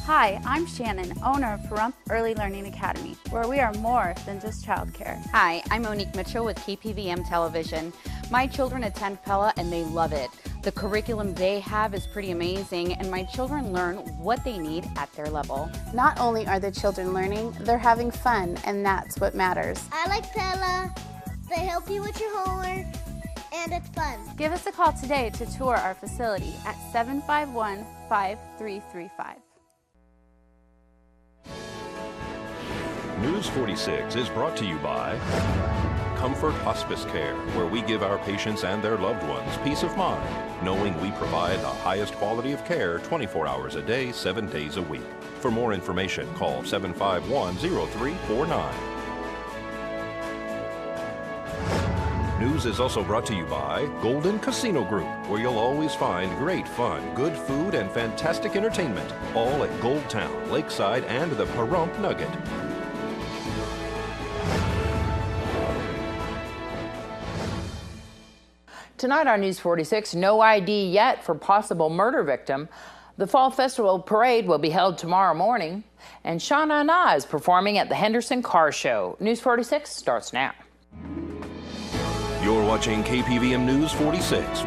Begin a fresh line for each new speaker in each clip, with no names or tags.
Hi, I'm Shannon, owner of Pahrump Early Learning Academy, where we are more than just childcare.
Hi, I'm Monique Mitchell with KPVM Television. My children attend Pella and they love it. The curriculum they have is pretty amazing, and my children learn what they need at their level.
Not only are the children learning, they're having fun, and that's what matters.
I like Pella. They help you with your homework, and it's fun.
Give us a call today to tour our facility at 751-5335.
News 46 is brought to you by Comfort Hospice Care, where we give our patients and their loved ones peace of mind, knowing we provide the highest quality of care 24 hours a day, 7 days a week. For more information, call 751-0349. News is also brought to you by Golden Casino Group, where you'll always find great fun, good food, and fantastic entertainment, all at Gold Town, Lakeside, and the Pahrump Nugget.
Tonight on News 46, no ID yet for possible murder victim. The Fall Festival Parade will be held tomorrow morning. And Shauna Na is performing at the Henderson Car Show. News 46 starts now.
You're watching KPVM News 46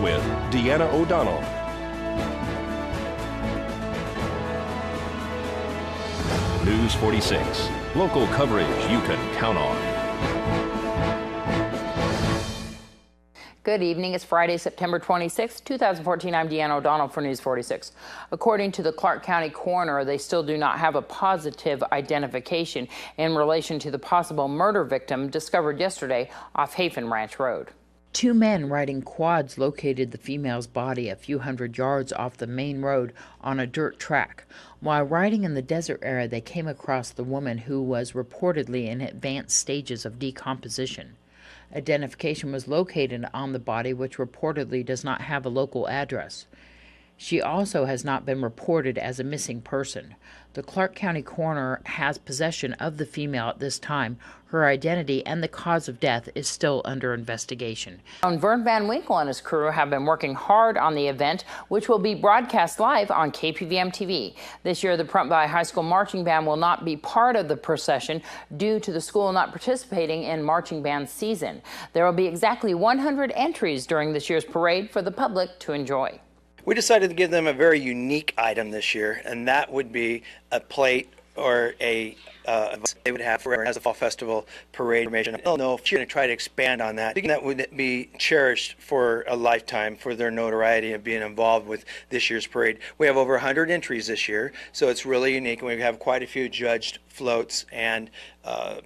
with Deanna O'Donnell. News 46, local coverage you can count on.
Good evening. It's Friday, September 26, 2014. I'm Deanna O'Donnell for News 46. According to the Clark County coroner, they still do not have a positive identification in relation to the possible murder victim discovered yesterday off Hafen Ranch Road. Two men riding quads located the female's body a few hundred yards off the main road on a dirt track. While riding in the desert area, they came across the woman, who was reportedly in advanced stages of decomposition. Identification was located on the body, which reportedly does not have a local address. She also has not been reported as a missing person. The Clark County coroner has possession of the female at this time. Her identity and the cause of death is still under investigation. Vern Van Winkle and his crew have been working hard on the event, which will be broadcast live on KPVM-TV. This year, the Pahrump Valley High School Marching Band will not be part of the procession due to the school not participating in marching band season. There will be exactly 100 entries during this year's parade for the public to enjoy.
We decided to give them a very unique item this year, and that would be a plate or a they would have for as a fall festival parade. I don't know if you're going to try to expand on that. That would be cherished for a lifetime for their notoriety of being involved with this year's parade. We have over 100 entries this year, so it's really unique, and we have quite a few judged floats and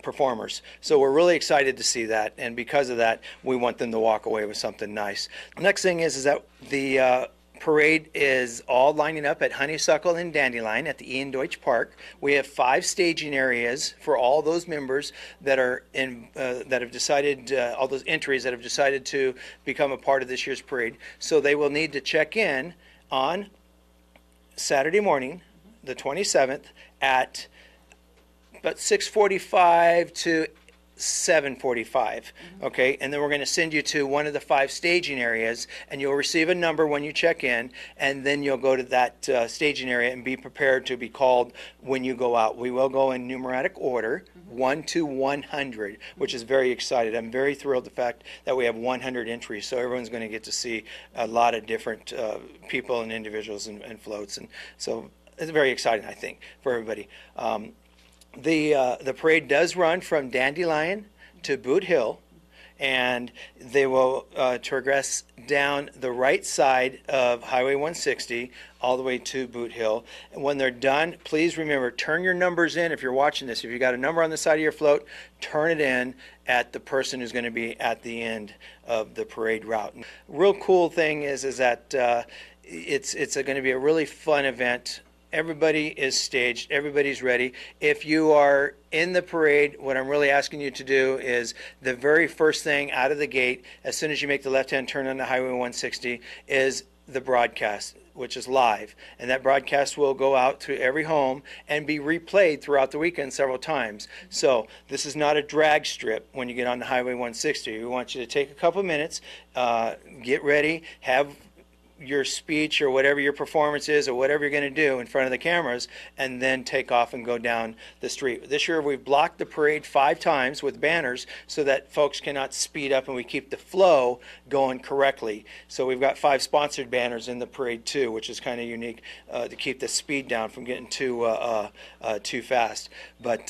performers. So we're really excited to see that, and because of that, we want them to walk away with something nice. The next thing is that the parade is all lining up at Honeysuckle and Dandelion at the Ian Deutsch Park. We have 5 staging areas for all those members that are in that have decided, all those entries that have decided to become a part of this year's parade. So they will need to check in on Saturday morning, the 27th, at about 6:45 to 7:45. Okay, and then we're going to send you to one of the 5 staging areas, and you'll receive a number when you check in, and then you'll go to that staging area and be prepared to be called when you go out. We will go in numeric order, 1 to 100, which is very excited. I'm very thrilled the fact that we have 100 entries, so everyone's going to get to see a lot of different people and individuals and floats, and so it's very exciting, I think, for everybody. The parade does run from Dandelion to Boot Hill, and they will progress down the right side of Highway 160 all the way to Boot Hill. And when they're done, please remember, turn your numbers in if you're watching this. If you got a number on the side of your float, turn it in at the person who's going to be at the end of the parade route. Real cool thing is that it's going to be a really fun event. Everybody is staged. Everybody's ready. If you are in the parade, what I'm really asking you to do is the very first thing out of the gate, as soon as you make the left-hand turn on the Highway 160, is the broadcast, which is live. And that broadcast will go out to every home and be replayed throughout the weekend several times. So this is not a drag strip when you get on the Highway 160. We want you to take a couple minutes, get ready, have your speech or whatever your performance is or whatever you're going to do in front of the cameras, and then take off and go down the street. This year we've blocked the parade 5 times with banners so that folks cannot speed up, and we keep the flow going correctly. So we've got 5 sponsored banners in the parade too, which is kind of unique to keep the speed down from getting too fast. But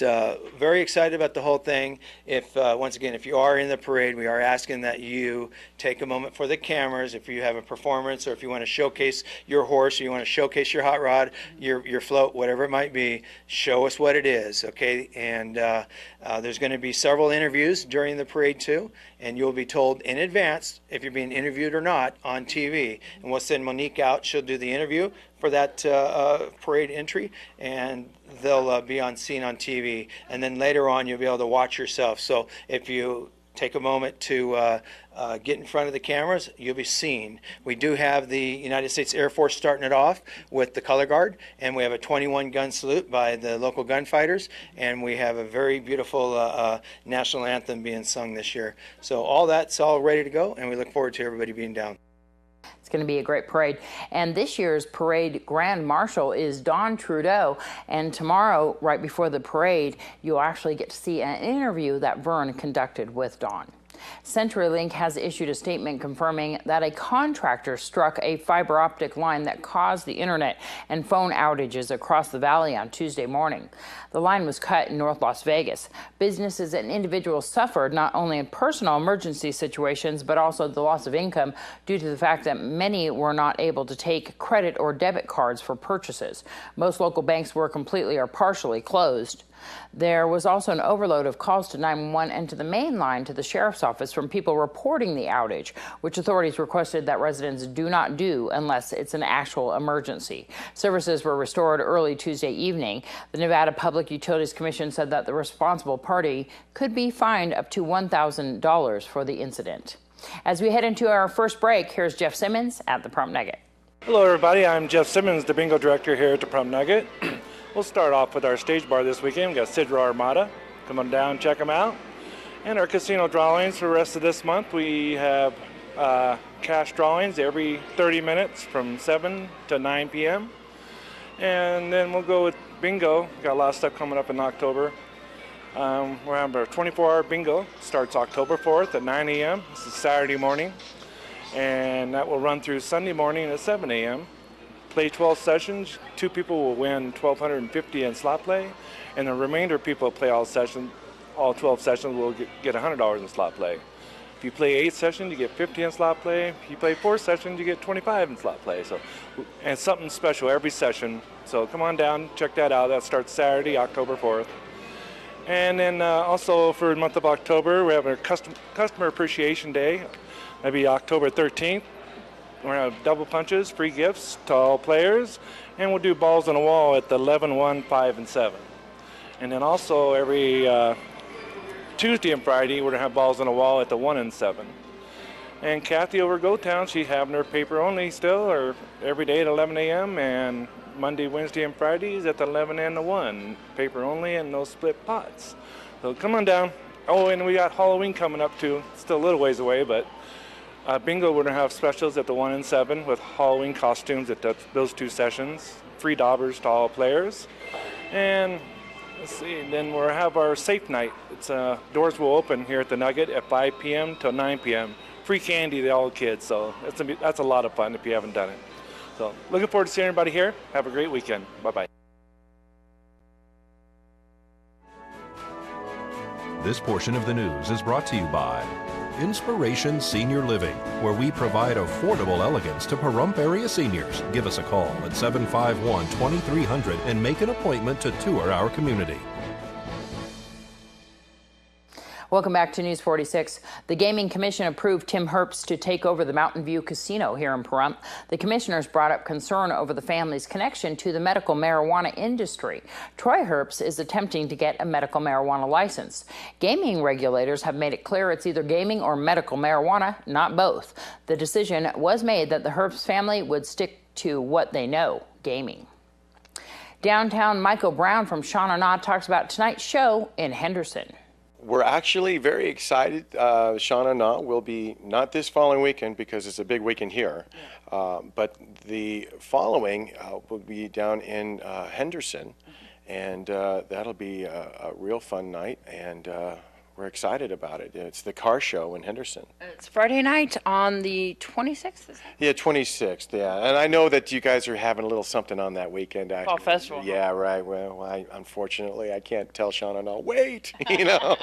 very excited about the whole thing. If once again, if you are in the parade, we are asking that you take a moment for the cameras. If you have a performance, or if you want to showcase your horse, or you want to showcase your hot rod, your float, whatever it might be, show us what it is, okay? And there's going to be several interviews during the parade too, and you'll be told in advance if you're being interviewed or not on TV. And we'll send Monique out. She'll do the interview for that parade entry, and they'll be seen on TV. And then later on, you'll be able to watch yourself. So if you take a moment to get in front of the cameras, you'll be seen. We do have the United States Air Force starting it off with the color guard, and we have a 21 gun salute by the local gunfighters, and we have a very beautiful national anthem being sung this year. So all that's all ready to go, and we look forward to everybody being down.
It's going to be a great parade. And this year's parade grand marshal is Don Trudeau. And tomorrow, right before the parade, you'll actually get to see an interview that Vern conducted with Don. CenturyLink has issued a statement confirming that a contractor struck a fiber optic line that caused the internet and phone outages across the valley on Tuesday morning. The line was cut in North Las Vegas. Businesses and individuals suffered not only in personal emergency situations, but also the loss of income due to the fact that many were not able to take credit or debit cards for purchases. Most local banks were completely or partially closed. There was also an overload of calls to 911 and to the main line to the sheriff's office from people reporting the outage, which authorities requested that residents do not do unless it's an actual emergency. Services were restored early Tuesday evening. The Nevada Public Utilities Commission said that the responsible party could be fined up to $1,000 for the incident. As we head into our first break, here's Jeff Simmons at the Prump Nugget.
Hello everybody, I'm Jeff Simmons, the bingo director here at the Prump Nugget. We'll start off with our stage bar this weekend. We've got Sidra Armada. Come on down, check them out. And our casino drawings for the rest of this month. We have cash drawings every 30 minutes from 7 to 9 p.m. And then we'll go with bingo. We've got a lot of stuff coming up in October. We're having our 24-hour bingo. Starts October 4th at 9 a.m. This is Saturday morning. And that will run through Sunday morning at 7 a.m. Play 12 sessions. 2 people will win $1,250 in slot play, and the remainder of people that play all 12 sessions will get $100 in slot play. If you play 8 sessions, you get $50 in slot play. If you play 4 sessions, you get $25 in slot play. So, and it's something special every session. So come on down, check that out. That starts Saturday, October 4th. And then also for the month of October, we have our Customer Appreciation Day. That'll be October 13th. We're going to have double punches, free gifts to all players, and we'll do balls on the wall at the 11, 1, 5, and 7. And then also every Tuesday and Friday, we're going to have balls on the wall at the 1 and 7. And Kathy over at GoTown, she's having her paper only still, or every day at 11 a.m., and Monday, Wednesday, and Fridays at the 11 and the 1. Paper only and no split pots. So come on down. Oh, and we got Halloween coming up too. It's still a little ways away, but bingo, we're going to have specials at the 1 and 7 with Halloween costumes at those 2 sessions. Free daubers to all players. And let's see, then we'll have our safe night. It's doors will open here at the Nugget at 5 p.m. till 9 p.m. Free candy to all kids, so that's a lot of fun if you haven't done it. So looking forward to seeing everybody here. Have a great weekend. Bye-bye.
This portion of the news is brought to you by Inspiration Senior Living, where we provide affordable elegance to Pahrump area seniors. Give us a call at 751-2300 and make an appointment to tour our community.
Welcome back to News 46. The Gaming Commission approved Tim Herbst to take over the Mountain View Casino here in Pahrump. The commissioners brought up concern over the family's connection to the medical marijuana industry. Troy Herbst is attempting to get a medical marijuana license. Gaming regulators have made it clear it's either gaming or medical marijuana, not both. The decision was made that the Herbst family would stick to what they know, gaming. Downtown, Michael Brown from Shawnee talks about tonight's show in Henderson.
We're actually very excited. Shauna Na will be not this following weekend because it's a big weekend here, but the following will be down in Henderson, and that'll be a real fun night, and we're excited about it. It's the car show in Henderson.
It's Friday night on the 26th?
Yeah, 26th, yeah. And I know that you guys are having a little something on that weekend. Actually.
Fall festival.
Yeah, right. Well, unfortunately, I can't tell Shauna, no, wait, you know.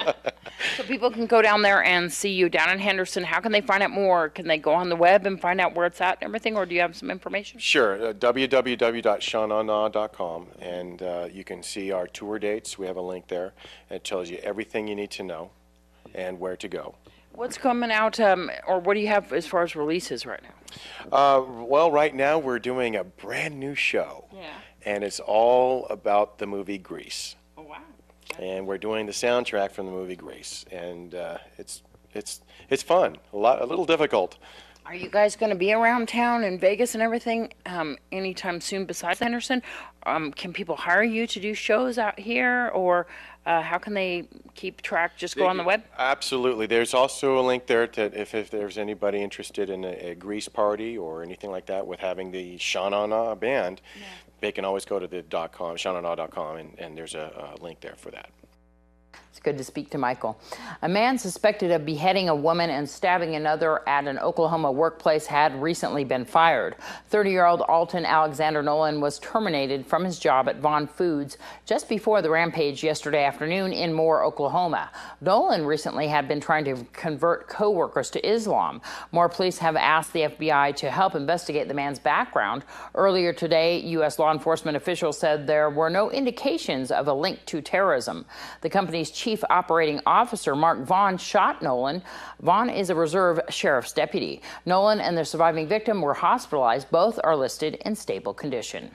So people can go down there and see you down in Henderson. How can they find out more? Can they go on the web and find out where it's at and everything, or do you have some information?
Sure, www.shaunana.com, and you can see our tour dates. We have a link there. It tells you everything you need to know and where to go.
What's coming out, or what do you have as far as releases right now?
Well, right now we're doing a brand new show, and it's all about the movie Grease.
Oh, wow.
And we're doing the soundtrack from the movie Grease, and it's fun, a little difficult.
Are you guys going to be around town in Vegas and everything anytime soon besides Henderson? Can people hire you to do shows out here, or how can they keep track? Just go on the web?
Absolutely. There's also a link there to if there's anybody interested in a Grease party or anything like that with having the Shauna Na band, they can always go to the .com, shaunana.com, and there's a link there for that.
It's good to speak to Michael. A man suspected of beheading a woman and stabbing another at an Oklahoma workplace had recently been fired. 30-year-old Alton Alexander Nolan was terminated from his job at Vaughn Foods just before the rampage yesterday afternoon in Moore, Oklahoma. Nolan recently had been trying to convert co-workers to Islam. Moore police have asked the FBI to help investigate the man's background. Earlier today, U.S. law enforcement officials said there were no indications of a link to terrorism. The company's Chief Operating Officer Mark Vaughn shot Nolan. Vaughn is a reserve sheriff's deputy. Nolan and the surviving victim were hospitalized. Both are listed in stable condition.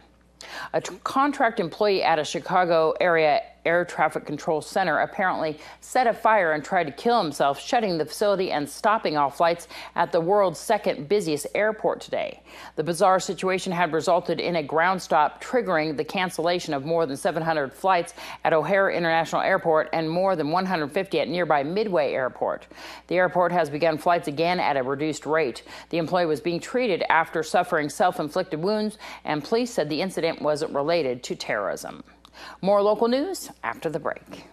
A contract employee at a Chicago area air traffic control center apparently set a fire and tried to kill himself, shutting the facility and stopping all flights at the world's second busiest airport today. The bizarre situation had resulted in a ground stop, triggering the cancellation of more than 700 flights at O'Hare International Airport and more than 150 at nearby Midway Airport. The airport has begun flights again at a reduced rate. The employee was being treated after suffering self-inflicted wounds, and police said the incident wasn't related to terrorism. More local news after the break.